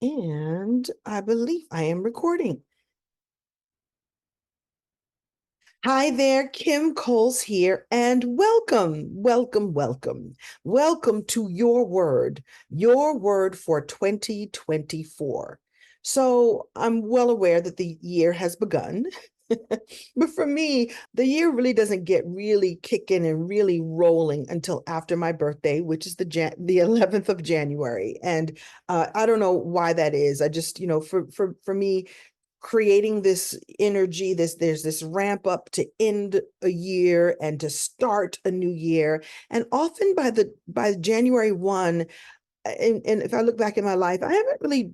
And I believe I am recording. Hi there, Kim Coles here, and welcome, welcome, welcome. Welcome to your word for 2024. So I'm well aware that the year has begun. But for me, the year really doesn't get really kicking and really rolling until after my birthday, which is the 11th of January. And I don't know why that is. I just, for me, creating this energy, there's this ramp up to end a year and to start a new year. And often by January 1, and if I look back in my life, I haven't really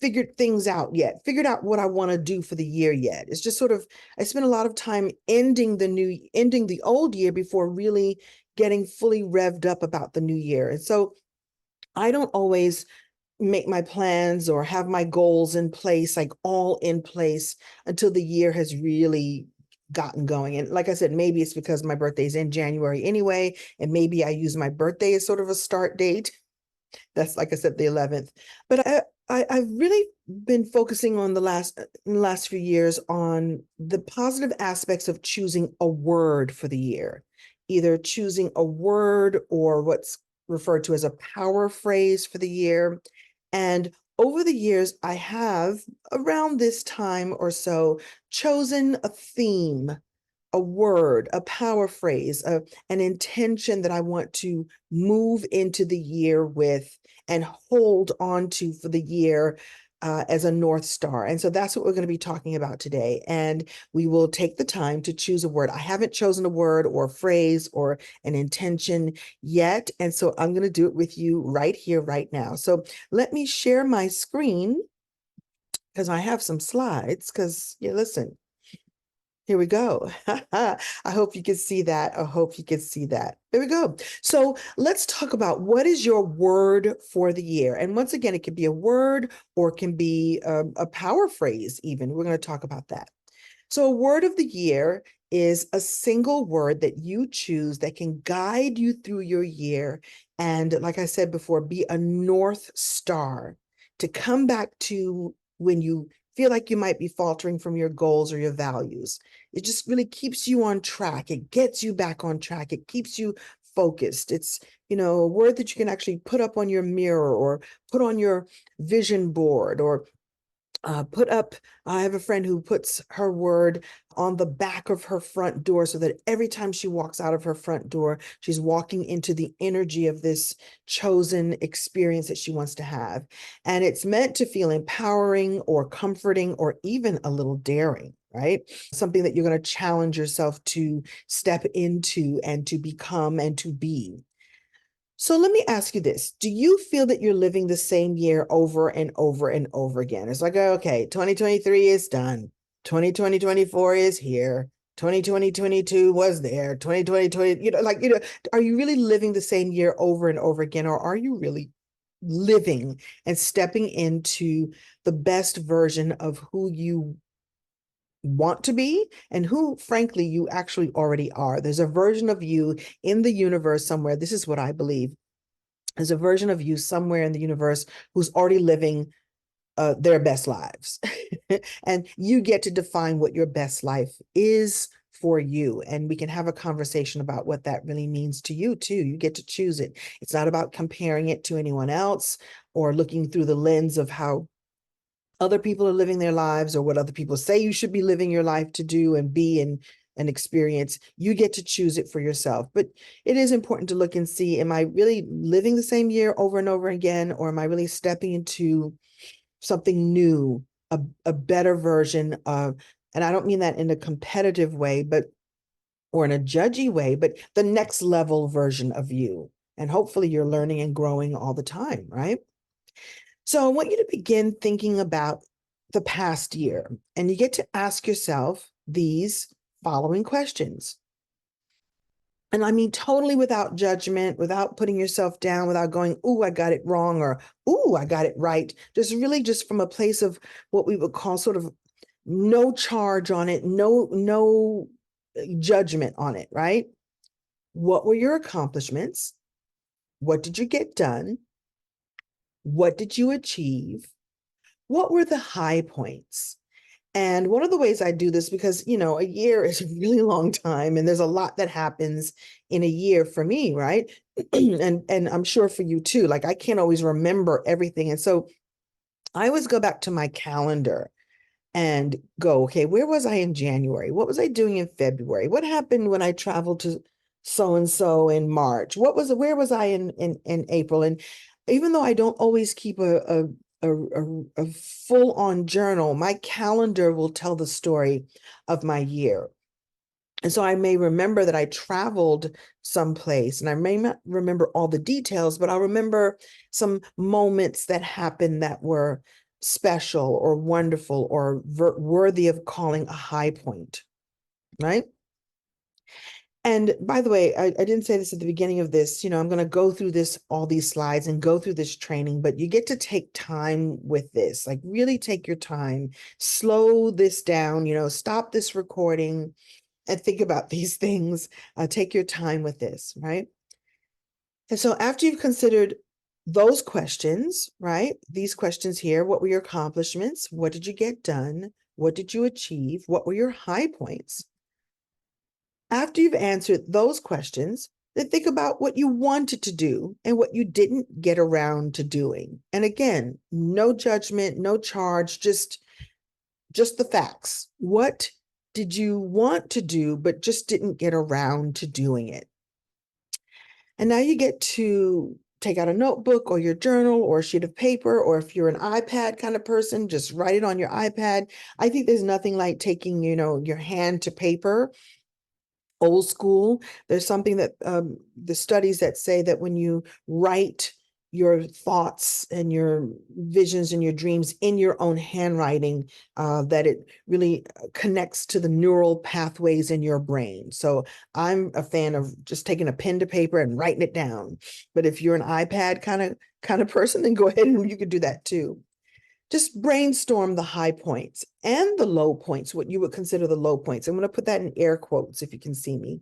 figured things out yet, figured out what I want to do for the year yet. It's just sort of, I spent a lot of time ending the old year before really getting fully revved up about the new year. And so I don't always make my plans or have my goals in place, like all in place until the year has really gotten going. And like I said, maybe it's because my birthday's in January anyway, and maybe I use my birthday as sort of a start date. That's, like I said, the 11th. But I've really been focusing on in the last few years on the positive aspects of choosing a word for the year, either choosing a word or what's referred to as a power phrase for the year. And over the years, I have, around this time or so, chosen a theme, a word, a power phrase, an intention that I want to move into the year with and hold on to for the year as a North Star. And so that's what we're going to be talking about today. And we will take the time to choose a word. I haven't chosen a word or a phrase or an intention yet. And so I'm going to do it with you right here, right now. So let me share my screen because I have some slides because, yeah, listen. Here we go. I hope you can see that. I hope you can see that. There we go. So let's talk about what is your word for the year. And once again, it can be a word or it can be a power phrase even. We're going to talk about that. So a word of the year is a single word that you choose that can guide you through your year. And like I said before, be a North Star to come back to when you feel like you might be faltering from your goals or your values. It just really keeps you on track. It gets you back on track. It keeps you focused. It's, a word that you can actually put up on your mirror or put on your vision board or put up. I have a friend who puts her word on the back of her front door so that every time she walks out of her front door, she's walking into the energy of this chosen experience that she wants to have. And it's meant to feel empowering or comforting or even a little daring, right? Something that you're going to challenge yourself to step into and to become and to be. So let me ask you this. Do you feel that you're living the same year over and over and over again? It's like, okay, 2023 is done. 2024 is here. 2022 was there. 2020, are you really living the same year over and over again? Or are you really living and stepping into the best version of who you want to be and who, frankly, you actually already are? There's a version of you in the universe somewhere. This is what I believe. There's a version of you somewhere in the universe who's already living their best lives. And you get to define what your best life is for you. And we can have a conversation about what that really means to you too. You get to choose it. It's not about comparing it to anyone else or looking through the lens of how other people are living their lives or what other people say you should be living your life to do and be and experience. You get to choose it for yourself. But it is important to look and see, am I really living the same year over and over again, or am I really stepping into something new, a better version of, and I don't mean that in a competitive way, but or in a judgy way, but the next level version of you. And hopefully you're learning and growing all the time, right? So I want you to begin thinking about the past year, and you get to ask yourself these following questions. And I mean, totally without judgment, without putting yourself down, without going, "Ooh, I got it wrong," or "Ooh, I got it right." Just really just from a place of what we would call sort of no charge on it, no judgment on it, right? What were your accomplishments? What did you get done? What did you achieve? what were the high points? And one of the ways I do this, because, a year is a really long time and there's a lot that happens in a year for me, right? And I'm sure for you too. Like I can't always remember everything. And so I always go back to my calendar and go, okay, where was I in January? What was I doing in February? What happened when I traveled to so and so in March? Where was I in April? And even though I don't always keep a full on journal, my calendar will tell the story of my year. And so I may remember that I traveled someplace, and I may not remember all the details, but I'll remember some moments that happened that were special or wonderful or worthy of calling a high point, right? And by the way, I didn't say this at the beginning of this, I'm going to go through all these slides and go through this training, but you get to take time with this, like really take your time, slow this down, stop this recording and think about these things. Take your time with this, right? And so after you've considered those questions, right? These questions here, what were your accomplishments? What did you get done? What did you achieve? What were your high points? After you've answered those questions, then think about what you wanted to do and what you didn't get around to doing. And again, no judgment, no charge, just the facts. What did you want to do, but just didn't get around to doing it? And now you get to take out a notebook or your journal or a sheet of paper, or if you're an iPad kind of person, just write it on your iPad. I think there's nothing like taking, your hand to paper, old school. There's something that the studies that say that when you write your thoughts and your visions and your dreams in your own handwriting, that it really connects to the neural pathways in your brain. So I'm a fan of just taking a pen to paper and writing it down. But if you're an iPad kind of person, then go ahead and you could do that too. Just brainstorm the high points and the low points, what you would consider the low points. I'm going to put that in air quotes if you can see me.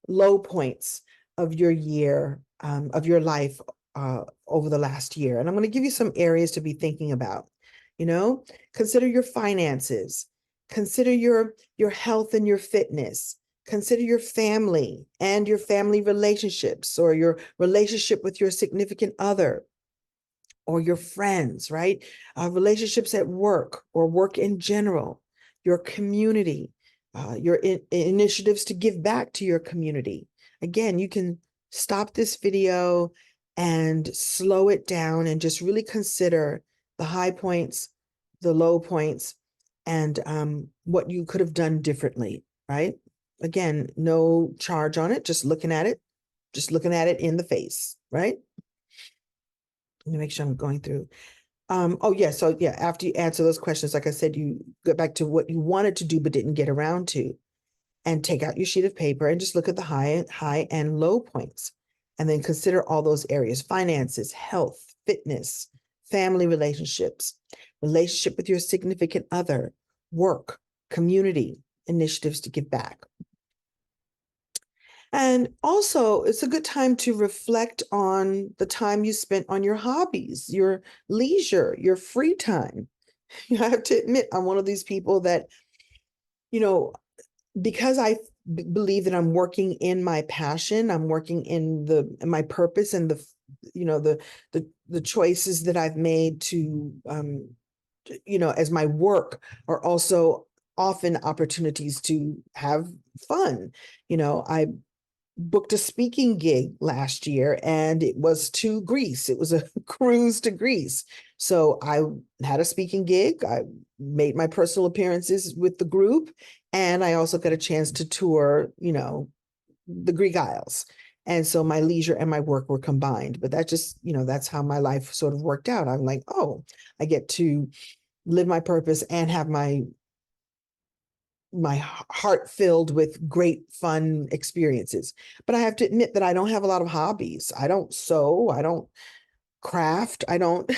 Low points of your year, of your life over the last year. And I'm going to give you some areas to be thinking about. Consider your finances, consider your health and your fitness, consider your family and your family relationships, or your relationship with your significant other or your friends, right? Relationships at work or work in general, your community, your initiatives to give back to your community. Again, you can stop this video and slow it down and just really consider the high points, the low points, and what you could have done differently, right? Again, no charge on it, just looking at it in the face, right? Let me make sure I'm going through. Oh yeah, so yeah, after you answer those questions, like I said, you go back to what you wanted to do but didn't get around to, and take out your sheet of paper and just look at the high and low points, and then consider all those areas: finances, health, fitness, family relationships, relationship with your significant other, work, community, initiatives to give back. And also, it's a good time to reflect on the time you spent on your hobbies, your leisure, your free time. You have to admit, I'm one of these people that, because I believe that I'm working in my passion, I'm working in my purpose, and the choices that I've made to, as my work, are also often opportunities to have fun. I booked a speaking gig last year, and it was to Greece. It was a cruise to Greece. So I had a speaking gig. I made my personal appearances with the group, and I also got a chance to tour, the Greek Isles. And so my leisure and my work were combined. But that just, that's how my life sort of worked out. I'm like, oh, I get to live my purpose and have my heart filled with great fun experiences. But I have to admit that I don't have a lot of hobbies. I don't sew, I don't craft, I don't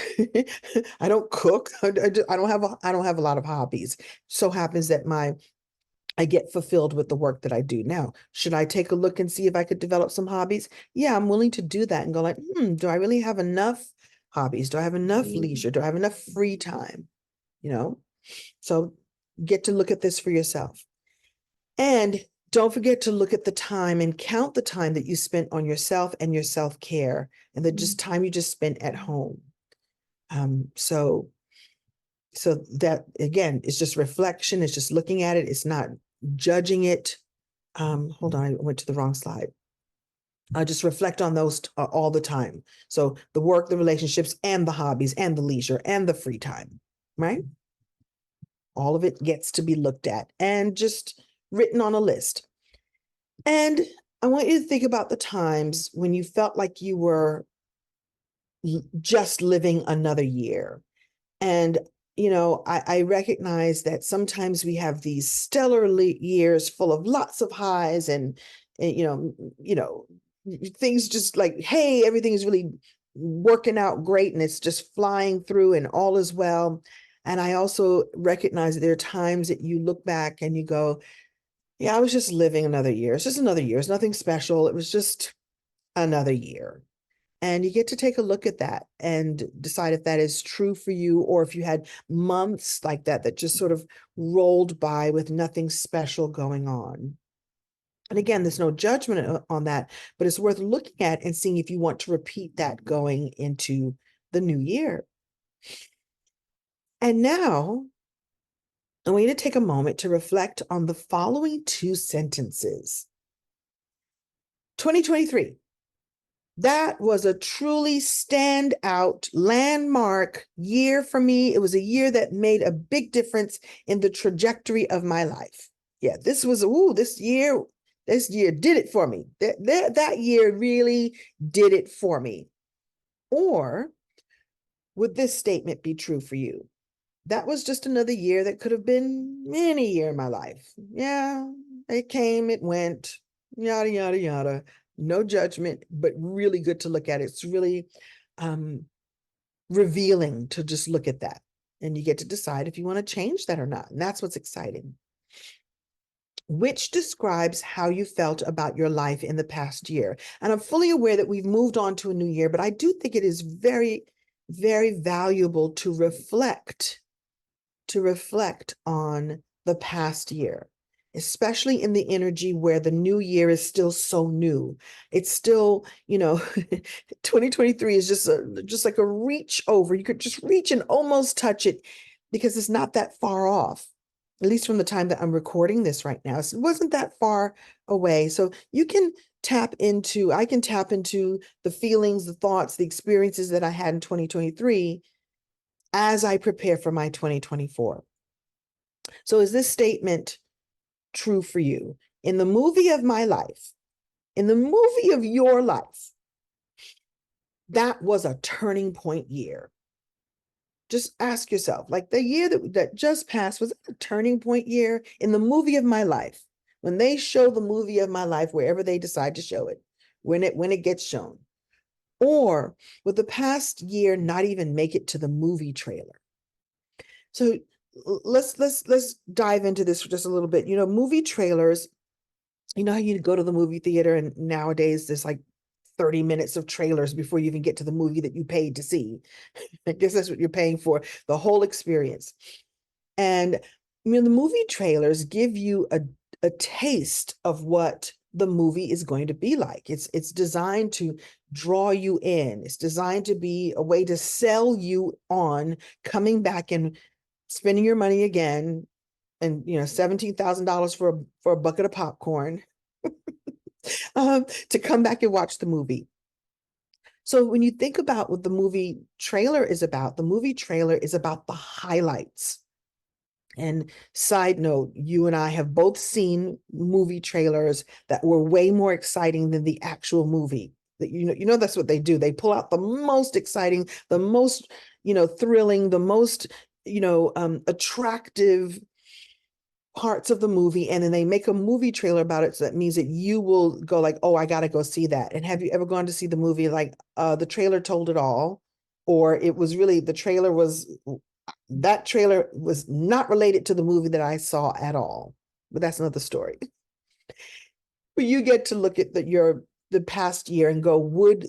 I don't cook. I don't have a lot of hobbies. So happens that I get fulfilled with the work that I do. Now, should I take a look and see if I could develop some hobbies? Yeah, I'm willing to do that and go like, do I really have enough hobbies? Do I have enough leisure? Do I have enough free time? you know? So get to look at this for yourself. And don't forget to look at the time and count the time that you spent on yourself and your self-care and the just time you just spent at home. So that, again, it's just reflection. It's just looking at it. It's not judging it. Hold on, I went to the wrong slide. Just reflect on those all the time. So the work, the relationships, and the hobbies, and the leisure, and the free time, right? All of it gets to be looked at and just written on a list. And I want you to think about the times when you felt like you were just living another year. And, you know, I recognize that sometimes we have these stellar years full of lots of highs and things just like, hey, everything is really working out great and it's just flying through and all is well. And I also recognize that there are times that you look back and you go, yeah, I was just living another year. It's just another year. It's nothing special. It was just another year. And you get to take a look at that and decide if that is true for you, or if you had months like that just sort of rolled by with nothing special going on. And again, there's no judgment on that, but it's worth looking at and seeing if you want to repeat that going into the new year. And now I want you to take a moment to reflect on the following two sentences. 2023. That was a truly standout landmark year for me. It was a year that made a big difference in the trajectory of my life. Yeah, this year did it for me. That year really did it for me. Or would this statement be true for you? That was just another year that could have been any year in my life. Yeah, it came, it went, yada, yada, yada. No judgment, but really good to look at. It's really revealing to just look at that. And you get to decide if you want to change that or not. And that's what's exciting. Which describes how you felt about your life in the past year. And I'm fully aware that we've moved on to a new year, but I do think it is very, very valuable to reflect on the past year, especially in the energy where the new year is still so new. It's still, 2023 is just like a reach over. You could just reach and almost touch it because it's not that far off, at least from the time that I'm recording this right now. So it wasn't that far away. So I can tap into the feelings, the thoughts, the experiences that I had in 2023 as I prepare for my 2024. So is this statement true for you? In the movie of my life, in the movie of your life, that was a turning point year. Just ask yourself, like the year that just passed, was it a turning point year in the movie of my life? When they show the movie of my life, wherever they decide to show it, when it gets shown. Or would the past year not even make it to the movie trailer? So let's dive into this for just a little bit. Movie trailers, how you go to the movie theater and nowadays there's like 30 minutes of trailers before you even get to the movie that you paid to see. I guess that's what you're paying for, the whole experience. And the movie trailers give you a taste of what the movie is going to be like. It's designed to draw you in. It's designed to be a way to sell you on coming back and spending your money again, and $17,000 for a bucket of popcorn to come back and watch the movie. So when you think about what the movie trailer is about, the movie trailer is about the highlights. And side note, you and I have both seen movie trailers that were way more exciting than the actual movie. That that's what they do. They pull out the most exciting, the most thrilling, the most attractive parts of the movie, and then they make a movie trailer about it. So that means that you will go like, oh, I gotta go see that. And have you ever gone to see the movie like the trailer told it all, or it was really that trailer was not related to the movie that I saw at all? But that's another story. But you get to look at the past year and go, would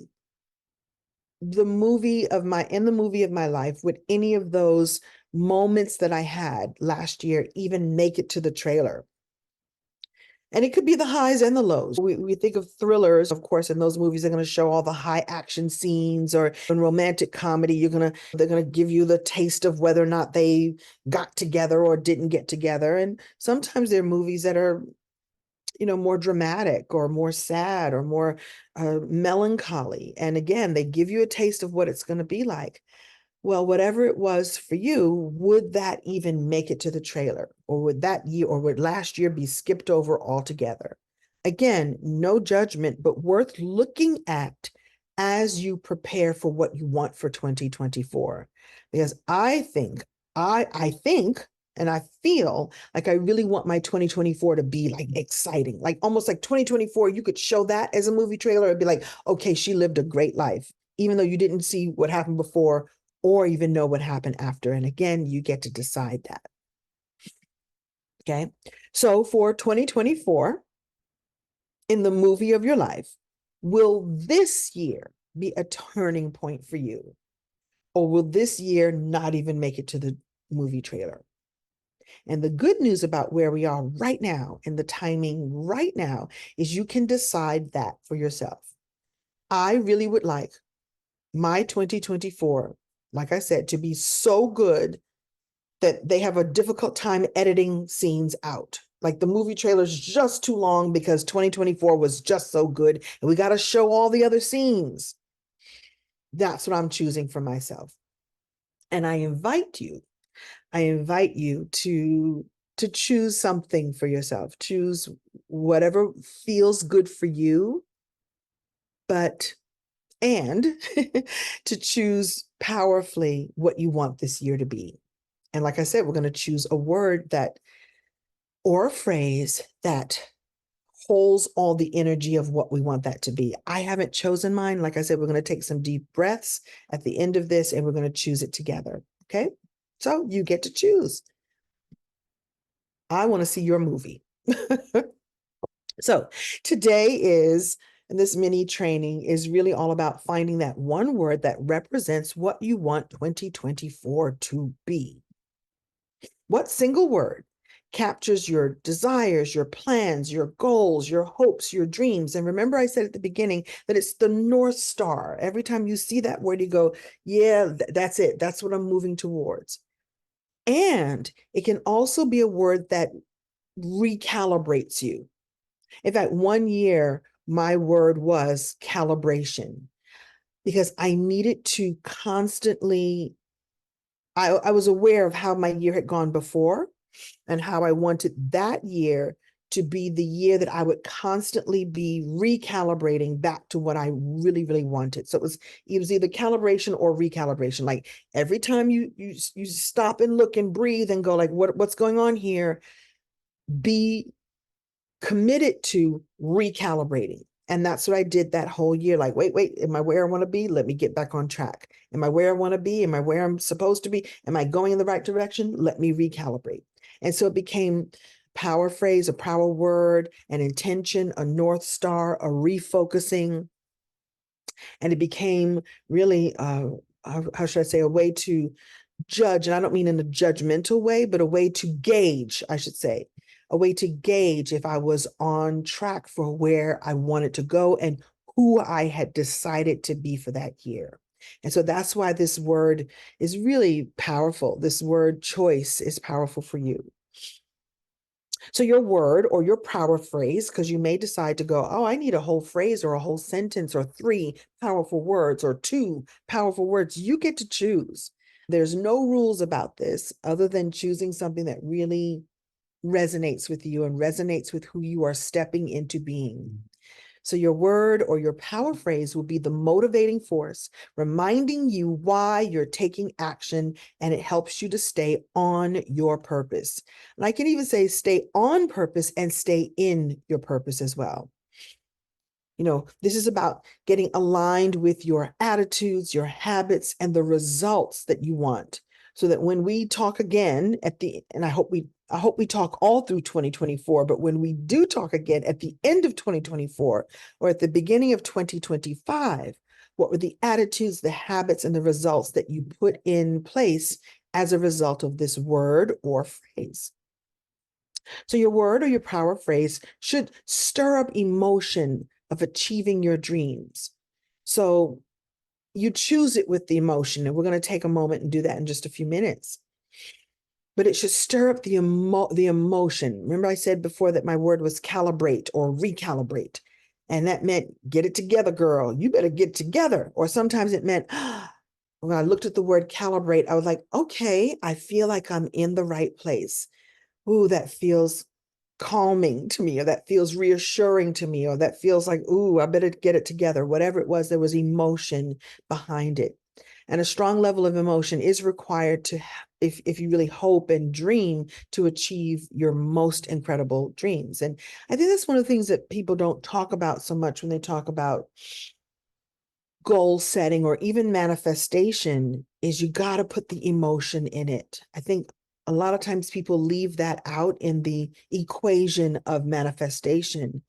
in the movie of my life, would any of those moments that I had last year even make it to the trailer. And it could be the highs and the lows. We think of thrillers, of course, in those movies, they're going to show all the high action scenes, or in romantic comedy, they're going to give you the taste of whether or not they got together or didn't get together. And sometimes there are movies that are, more dramatic or more sad or more melancholy. And again, they give you a taste of what it's going to be like. Well, whatever it was for you, would that even make it to the trailer? Or would that year or would last year be skipped over altogether? Again, no judgment, but worth looking at as you prepare for what you want for 2024. Because I think, and I feel like I really want my 2024 to be like exciting, like almost like 2024. You could show that as a movie trailer. It'd be like, okay, she lived a great life, even though you didn't see what happened before or even know what happened after. And again, you get to decide that. Okay. So for 2024, in the movie of your life, will this year be a turning point for you? Or will this year not even make it to the movie trailer? And the good news about where we are right now and the timing right now is you can decide that for yourself. I really would like my 2024, like I said, to be so good that they have a difficult time editing scenes out. Like the movie trailer is just too long because 2024 was just so good and we got to show all the other scenes. That's what I'm choosing for myself. And I invite you to choose something for yourself. Choose whatever feels good for you, and to choose powerfully what you want this year to be. And like I said, we're going to choose a word or a phrase that holds all the energy of what we want that to be. I haven't chosen mine. Like I said, we're going to take some deep breaths at the end of this and we're going to choose it together. Okay. So you get to choose. I want to see your movie. So today and this mini training is really all about finding that one word that represents what you want 2024 to be. What single word captures your desires, your plans, your goals, your hopes, your dreams? And remember, I said at the beginning that it's the North Star. Every time you see that word, you go, yeah, that's it. That's what I'm moving towards. And it can also be a word that recalibrates you. In fact, one year, my word was calibration because I needed to constantly, I was aware of how my year had gone before and how I wanted that year to be the year that I would constantly be recalibrating back to what I really, really wanted. So it was either calibration or recalibration. Like every time you stop and look and breathe and go like, what's going on here? Be committed to recalibrating. And that's what I did that whole year. Like, wait, am I where I want to be? Let me get back on track. Am I where I want to be? Am I where I'm supposed to be? Am I going in the right direction? Let me recalibrate. And so it became power phrase, a power word, an intention, a North Star, a refocusing. And it became really, how should I say, a way to judge. And I don't mean in a judgmental way, but a way to gauge, I should say, a way to gauge if I was on track for where I wanted to go and who I had decided to be for that year. And so that's why this word is really powerful. This word choice is powerful for you. So your word or your power phrase, because you may decide to go, oh, I need a whole phrase or a whole sentence or 3 powerful words or 2 powerful words. You get to choose. There's no rules about this other than choosing something that really resonates with you and resonates with who you are stepping into being. So your word or your power phrase will be the motivating force, reminding you why you're taking action, and it helps you to stay on your purpose. And I can even say stay on purpose and stay in your purpose as well. This is about getting aligned with your attitudes, your habits, and the results that you want. So that when we talk again and I hope we talk all through 2024, but when we do talk again at the end of 2024 or at the beginning of 2025, what were the attitudes, the habits, and the results that you put in place as a result of this word or phrase. So your word or your power phrase should stir up emotion of achieving your dreams. So you choose it with the emotion, and we're going to take a moment and do that in just a few minutes. But it should stir up the emotion. Remember I said before that my word was calibrate or recalibrate. And that meant get it together, girl. You better get it together. Or sometimes it meant, when I looked at the word calibrate, I was like, okay, I feel like I'm in the right place. Ooh, that feels calming to me, or that feels reassuring to me, or that feels like, ooh, I better get it together. Whatever it was, there was emotion behind it. And a strong level of emotion is required to, if you really hope and dream to achieve your most incredible dreams. And I think that's one of the things that people don't talk about so much when they talk about goal setting or even manifestation, is you got to put the emotion in it. I think a lot of times people leave that out in the equation of manifestation.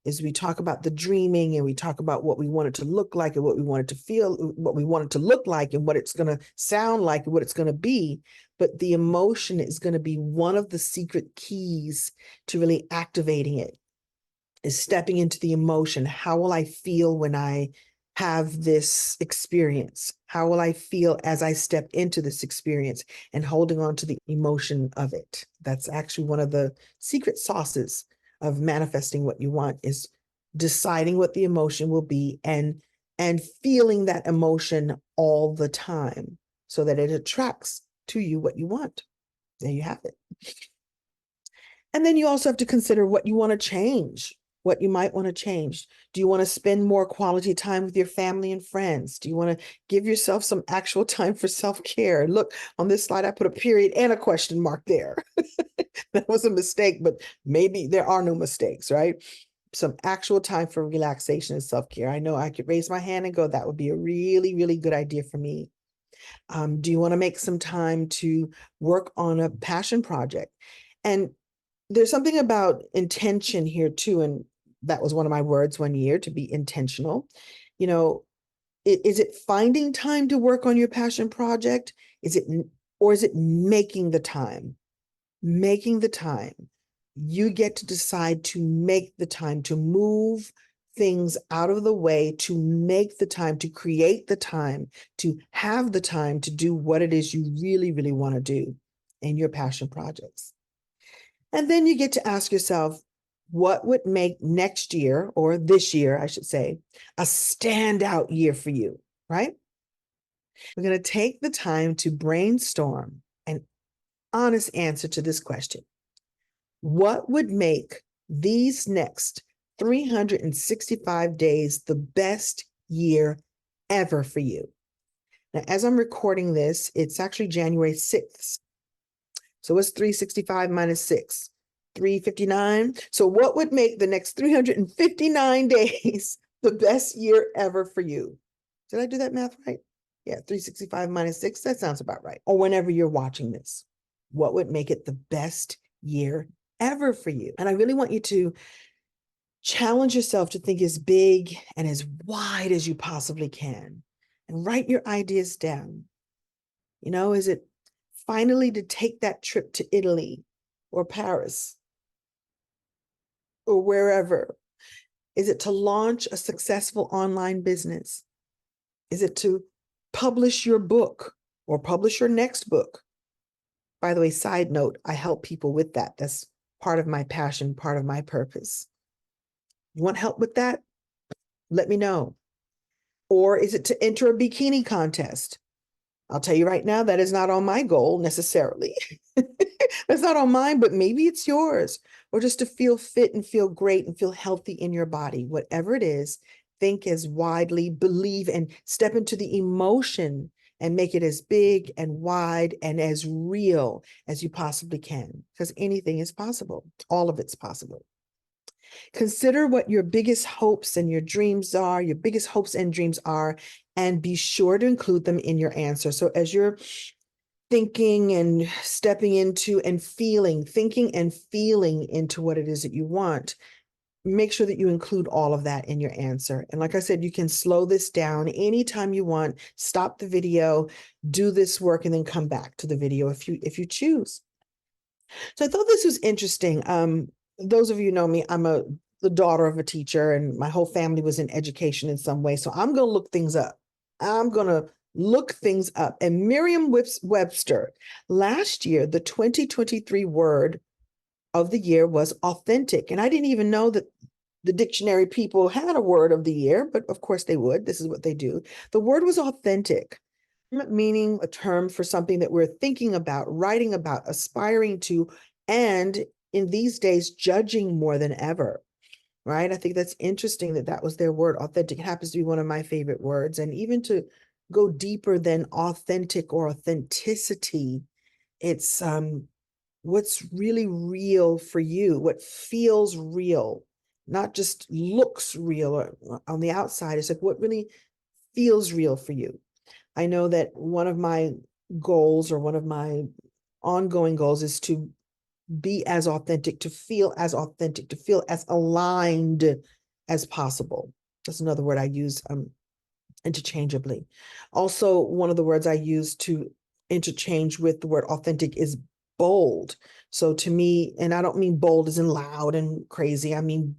Is we talk about the dreaming and we talk about what we want it to look like and what we want it to feel, what we want it to look like and what it's going to sound like and what it's going to be. But the emotion is going to be one of the secret keys to really activating it, is stepping into the emotion. How will I feel when I have this experience? How will I feel as I step into this experience, and holding on to the emotion of it? That's actually one of the secret sauces of manifesting what you want, is deciding what the emotion will be and feeling that emotion all the time so that it attracts to you what you want. There you have it. And then you also have to consider what you want to change, what you might want to change. Do you want to spend more quality time with your family and friends? Do you want to give yourself some actual time for self-care? Look, on this slide, I put a period and a question mark there. That was a mistake, but maybe there are no mistakes, right? Some actual time for relaxation and self-care. I know I could raise my hand and go, that would be a really, really good idea for me. Do you want to make some time to work on a passion project? And there's something about intention here too. And that was one of my words one year, to be intentional. You know, is it finding time to work on your passion project? Or is it making the time? Making the time. You get to decide to make the time, to move things out of the way, to make the time, to create the time, to have the time to do what it is you really, really want to do in your passion projects. And then you get to ask yourself, what would make next year, or this year, I should say, a standout year for you, right? We're going to take the time to brainstorm an honest answer to this question. What would make these next 365 days the best year ever for you? Now, as I'm recording this, it's actually January 6th. So what's 365 minus 6? 359. So what would make the next 359 days the best year ever for you? Did I do that math right? Yeah, 365 minus 6, that sounds about right. Or whenever you're watching this, what would make it the best year ever for you? And I really want you to challenge yourself to think as big and as wide as you possibly can, and write your ideas down. You know, is it finally to take that trip to Italy or Paris or wherever? Is it to launch a successful online business? Is it to publish your book or publish your next book? By the way, side note, I help people with that. That's part of my passion, part of my purpose. You want help with that? Let me know. Or is it to enter a bikini contest? I'll tell you right now, that is not on my goal necessarily. That's not on mine, but maybe it's yours. Or just to feel fit and feel great and feel healthy in your body. Whatever it is, think as widely, believe, and step into the emotion and make it as big and wide and as real as you possibly can, because anything is possible. All of it's possible. Consider what your biggest hopes and your dreams are, your biggest hopes and dreams are, and be sure to include them in your answer. So as you're thinking and stepping into and feeling, thinking and feeling into what it is that you want, make sure that you include all of that in your answer. And like I said, you can slow this down anytime you want, stop the video, do this work, and then come back to the video if you choose. So I thought this was interesting. Those of you know me, I'm the daughter of a teacher, and my whole family was in education in some way. So I'm going to look things up. I'm going to look things up. And Merriam-Webster, last year, the 2023 word of the year was authentic. And I didn't even know that the dictionary people had a word of the year, but of course they would. This is what they do. The word was authentic, meaning a term for something that we're thinking about, writing about, aspiring to, and in these days, judging more than ever, right? I think that's interesting that that was their word, authentic. It happens to be one of my favorite words. And even to go deeper than authentic or authenticity, it's what's really real for you, what feels real, not just looks real or on the outside. It's like what really feels real for you. I know that one of my goals or one of my ongoing goals is to be as authentic, to feel as authentic, to feel as aligned as possible. That's another word I use interchangeably. Also, one of the words I use to interchange with the word authentic is bold. So to me, and I don't mean bold as in loud and crazy, I mean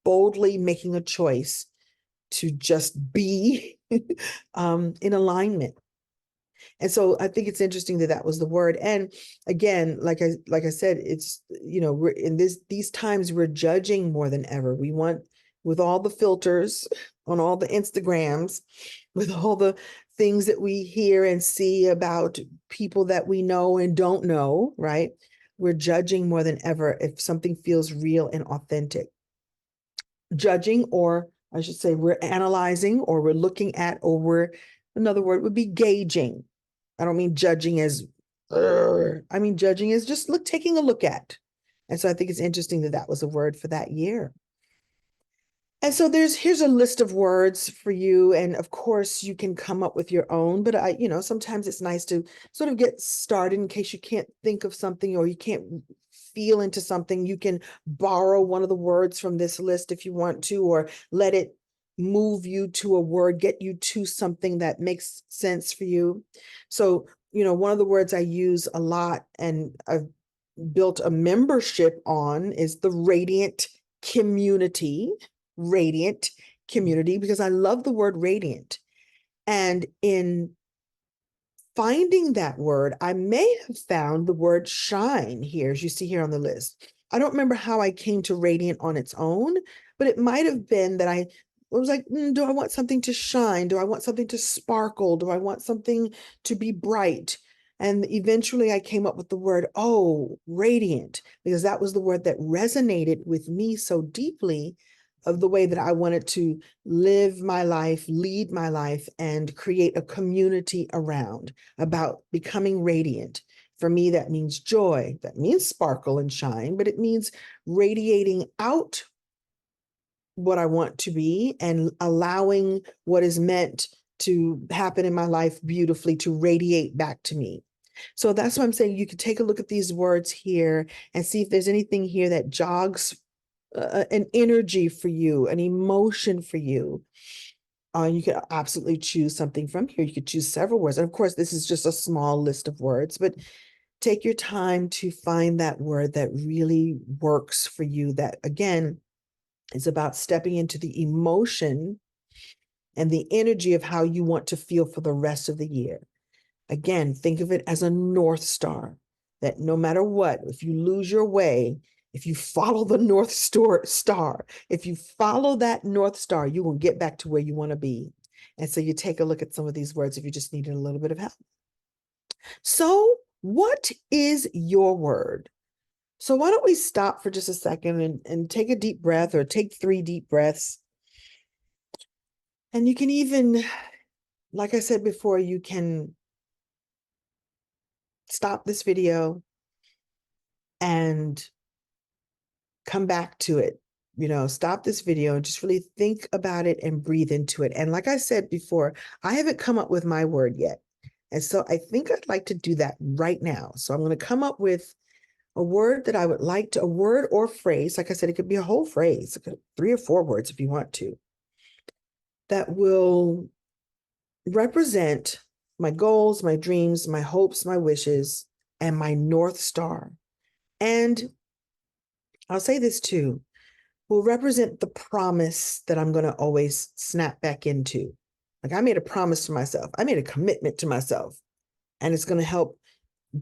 boldly making a choice to just be in alignment. And so I think it's interesting that that was the word. And again, like I said, it's, you know, we're in these times we're judging more than ever. We want, with all the filters on all the Instagrams, with all the things that we hear and see about people that we know and don't know, right? We're judging more than ever if something feels real and authentic. Judging, or I should say, we're analyzing, or we're looking at, or we're, another word would be gauging. I don't mean judging as, I mean judging as just taking a look at. And so I think it's interesting that that was a word for that year. And so here's a list of words for you. And of course you can come up with your own, but sometimes it's nice to sort of get started in case you can't think of something or you can't feel into something. You can borrow one of the words from this list if you want to, or let it move you to a word, get you to something that makes sense for you. So, one of the words I use a lot and I've built a membership on is the radiant community. Radiant community, because I love the word radiant. And in finding that word, I may have found the word shine here, as you see here on the list. I don't remember how I came to radiant on its own, but it might have been that I was like, do I want something to shine? Do I want something to sparkle? Do I want something to be bright? And eventually I came up with the word, radiant, because that was the word that resonated with me so deeply, of the way that I wanted to live my life, lead my life, and create a community around, about becoming radiant. For me, that means joy, that means sparkle and shine, but it means radiating out what I want to be and allowing what is meant to happen in my life beautifully to radiate back to me. So that's what I'm saying. You can take a look at these words here and see if there's anything here that jogs an energy for you, an emotion for you. You could absolutely choose something from here. You could choose several words. And of course, this is just a small list of words, but take your time to find that word that really works for you. That, again, is about stepping into the emotion and the energy of how you want to feel for the rest of the year. Again, think of it as a North Star, that no matter what, if you lose your way, if you follow the North Star, if you follow that North Star, you will get back to where you want to be. And so you take a look at some of these words if you just needed a little bit of help. So what is your word? So why don't we stop for just a second and take a deep breath, or take 3 deep breaths. And you can even, like I said before, you can stop this video and come back to it. Stop this video and just really think about it and breathe into it. And like I said before, I haven't come up with my word yet. And so I think I'd like to do that right now. So I'm going to come up with a word that I would like to, a word or phrase, like I said, it could be a whole phrase, 3 or 4 words if you want to, that will represent my goals, my dreams, my hopes, my wishes, and my North Star. And I'll say this too, will represent the promise that I'm going to always snap back into. Like I made a promise to myself, I made a commitment to myself, and it's going to help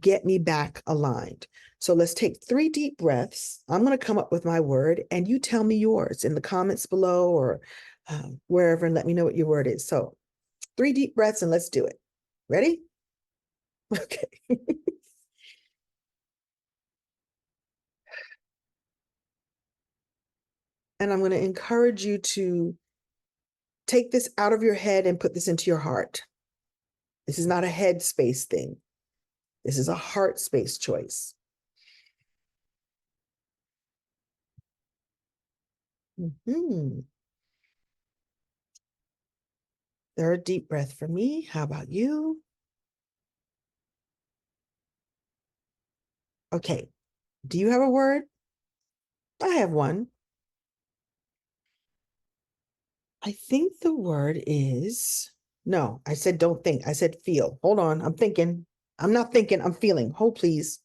get me back aligned. So let's take 3 deep breaths. I'm going to come up with my word and you tell me yours in the comments below or wherever and let me know what your word is. So 3 deep breaths and let's do it. Ready? Okay. And I'm going to encourage you to take this out of your head and put this into your heart. This is not a head space thing. This is a heart space choice. Third deep breath for me. How about you? Okay. Do you have a word? I have one. I think the word is, no, I said don't think. I said feel. Hold on. I'm thinking. I'm not thinking. I'm feeling. Hold, please.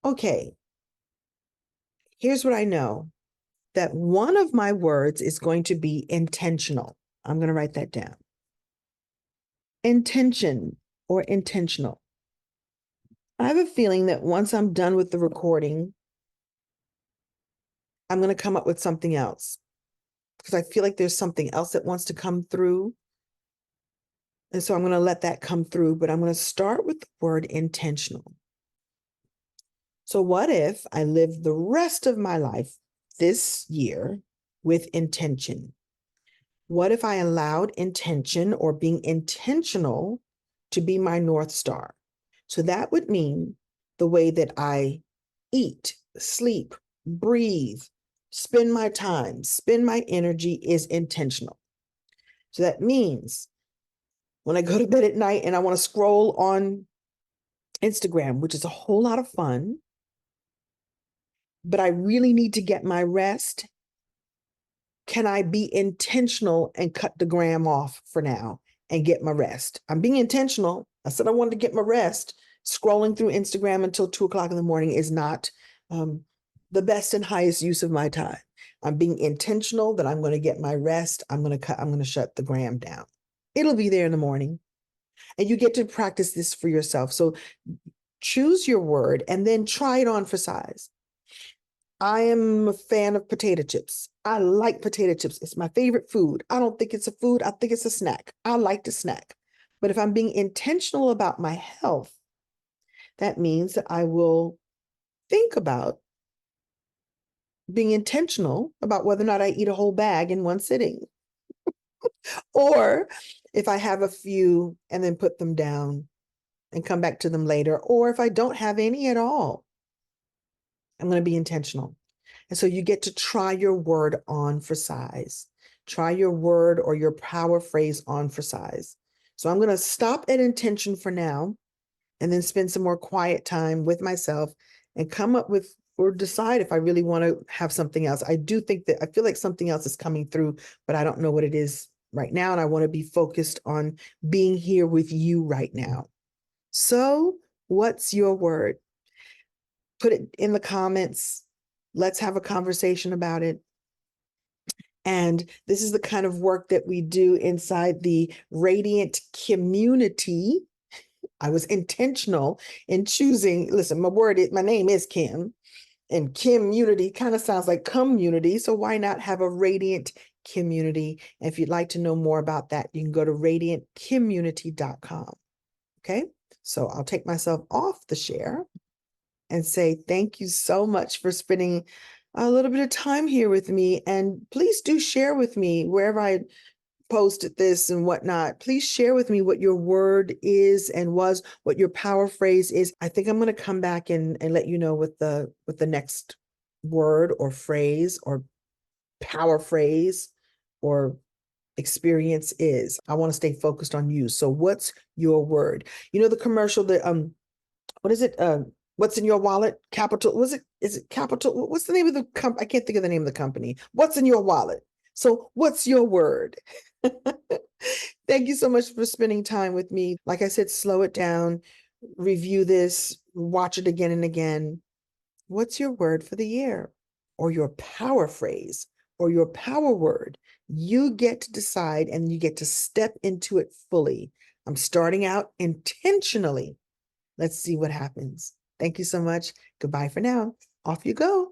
Okay. Here's what I know, that one of my words is going to be intentional. I'm going to write that down. Intention or intentional. I have a feeling that once I'm done with the recording, I'm going to come up with something else because I feel like there's something else that wants to come through. And so I'm going to let that come through, but I'm going to start with the word intentional. So what if I live the rest of my life this year with intention? What if I allowed intention or being intentional to be my North Star? So that would mean the way that I eat, sleep, breathe, spend my time, spend my energy is intentional. So that means when I go to bed at night and I want to scroll on Instagram, which is a whole lot of fun, but I really need to get my rest, can I be intentional and cut the gram off for now and get my rest? I'm being intentional. I said I wanted to get my rest. Scrolling through Instagram until 2 o'clock in the morning is not the best and highest use of my time. I'm being intentional that I'm going to get my rest. I'm going to shut the gram down. It'll be there in the morning. And you get to practice this for yourself. So choose your word and then try it on for size. I am a fan of potato chips. I like potato chips. It's my favorite food. I don't think it's a food. I think it's a snack. I like to snack. But if I'm being intentional about my health, that means that I will think about being intentional about whether or not I eat a whole bag in one sitting. Or if I have a few and then put them down and come back to them later. Or if I don't have any at all, I'm going to be intentional. And so you get to try your word on for size. Try your word or your power phrase on for size. So I'm going to stop at intention for now and then spend some more quiet time with myself and come up with or decide if I really want to have something else. I do think that I feel like something else is coming through, but I don't know what it is right now. And I want to be focused on being here with you right now. So what's your word? Put it in the comments. Let's have a conversation about it. And this is the kind of work that we do inside the Radiant community. I was intentional in choosing, listen, my name is Kim, and community kind of sounds like community. So why not have a Radiant community? And if you'd like to know more about that, you can go to radiantcommunity.com. Okay. So I'll take myself off the share and say thank you so much for spending a little bit of time here with me. And please do share with me wherever I posted this and whatnot. Please share with me what your word is and was, what your power phrase is. I think I'm going to come back and let you know what the next word or phrase or power phrase or experience is. I want to stay focused on you. So what's your word? You know the commercial that what is it? What's in your wallet? Capital, was it, is it Capital? What's the name of the I can't think of the name of the company. What's in your wallet? So what's your word? Thank you so much for spending time with me. Like I said, slow it down, review this, watch it again and again. What's your word for the year? Or your power phrase or your power word? You get to decide and you get to step into it fully. I'm starting out intentionally. Let's see what happens. Thank you so much. Goodbye for now. Off you go.